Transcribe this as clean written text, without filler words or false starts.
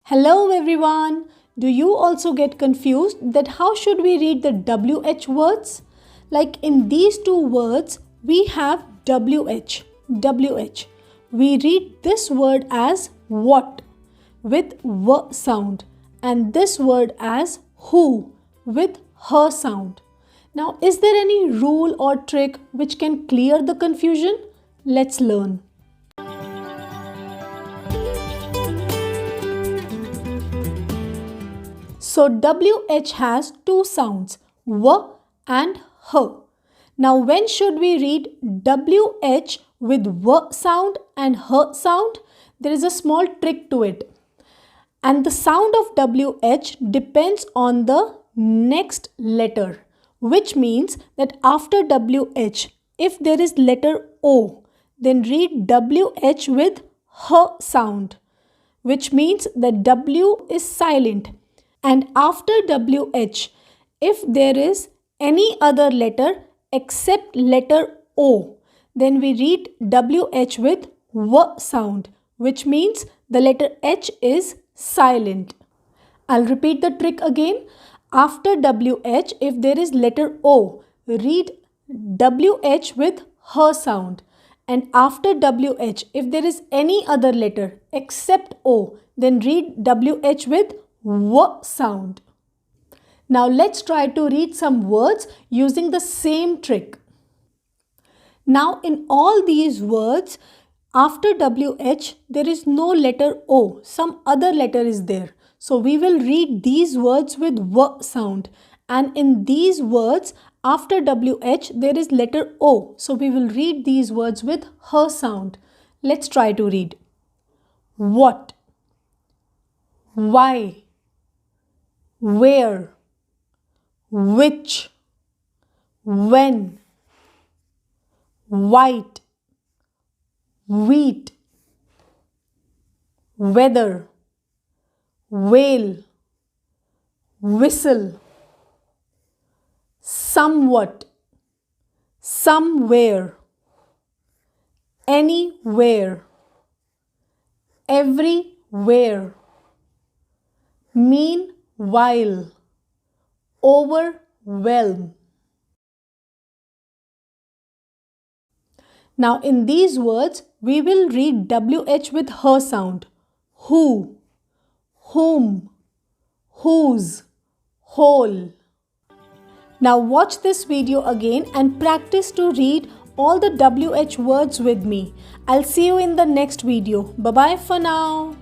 Hello everyone. Do you also get confused that how should we read the WH words? Like in these two words, we have WH, WH. We read this word as what with W sound and this word as who with her sound. Now, is there any rule or trick which can clear the confusion? Let's learn. So WH has two sounds, W and H. Now when should we read WH with W sound and H sound? There is a small trick to it. And the sound of WH depends on the next letter, which means that after WH, if there is letter O, then read WH with H sound, which means that W is silent. And after WH, if there is any other letter except letter O, then we read WH with W sound, which means the letter H is silent. I'll repeat the trick again. After WH, if there is letter O, read WH with H sound. And after WH, if there is any other letter except O, then read WH with W sound. Now let's try to read some words using the same trick. Now in all these words, after WH, there is no letter O, some other letter is there. So we will read these words with W sound. And in these words, after WH, there is letter O. So we will read these words with H sound. Let's try to read. What? Why? Where? Which? When? White? Wheat? Weather? Whale? Whistle? Somewhat? Somewhere? Anywhere? Everywhere? Meanwhile? Overwhelm. Now in these words, we will read WH with H sound. Who, whom, whose, whole. Now watch this video again and practice to read all the WH words with me. I'll see you in the next video. Bye-bye for now.